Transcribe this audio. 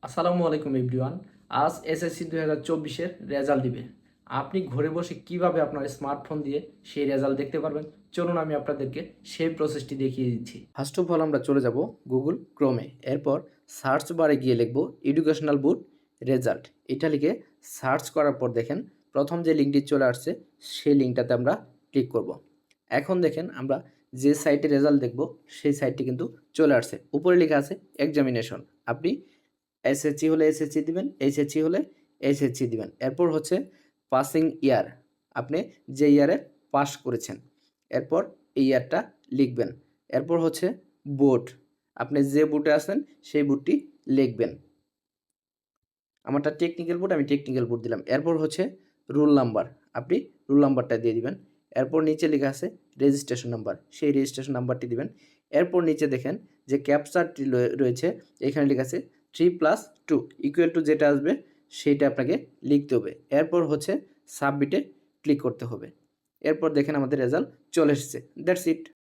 আসসালামু আলাইকুম এভরিওয়ান। আজ এসএসসি 2024-এর রেজাল্ট দিবে। আপনি ঘরে বসে কিভাবে আপনার স্মার্টফোন দিয়ে সেই রেজাল্ট দেখতে পারবেন, চলুন আমি আপনাদেরকে সেই প্রসেসটি দেখিয়ে দিচ্ছি। ফার্স্ট অফ অল আমরা চলে যাব গুগল ক্রোমে। এরপর সার্চ বারে গিয়ে লিখব এডুকেশনাল বোর্ড রেজাল্ট। এটা লিখে সার্চ করার পর দেখেন প্রথম যে লিঙ্কটি চলে আসছে সেই লিঙ্কটাতে আমরা ক্লিক করব। এখন দেখেন আমরা যে সাইটে রেজাল্ট দেখব সেই সাইটটি কিন্তু চলে আসছে। উপরে লেখা আছে এক্সামিনেশন। আপনি এসএসসি হলে এসএসসি দিবেন, এইচএসসি হলে এইচএসসি দিবেন। এরপর হচ্ছে পাসিং ইয়ার, আপনি যে ইয়ারে পাস করেছেন, এরপর এই ইয়ারটা লিখবেন। এরপর হচ্ছে বোর্ড, আপনি যে বোর্ডে আছেন সেই বোর্ডটি লিখবেন। আমারটা টেকনিক্যাল বোর্ড, আমি টেকনিক্যাল বোর্ড দিলাম। এরপর হচ্ছে রোল নাম্বার, আপনি রোল নাম্বারটা দিয়ে দিবেন। এরপর নিচে লেখা আছে রেজিস্ট্রেশন নাম্বার, সেই রেজিস্ট্রেশন নাম্বারটি দিবেন। এরপর নিচে দেখেন যে ক্যাপচারটি রয়েছে, এখানে লেখা আছে 3+2 ইকুয়াল টু যেটা আসবে সেইটা আপনাকে লিখতে হবে। এরপর হচ্ছে সাবমিটে ক্লিক করতে হবে। এরপর দেখেন আমাদের রেজাল্ট চলে এসেছে। That's it.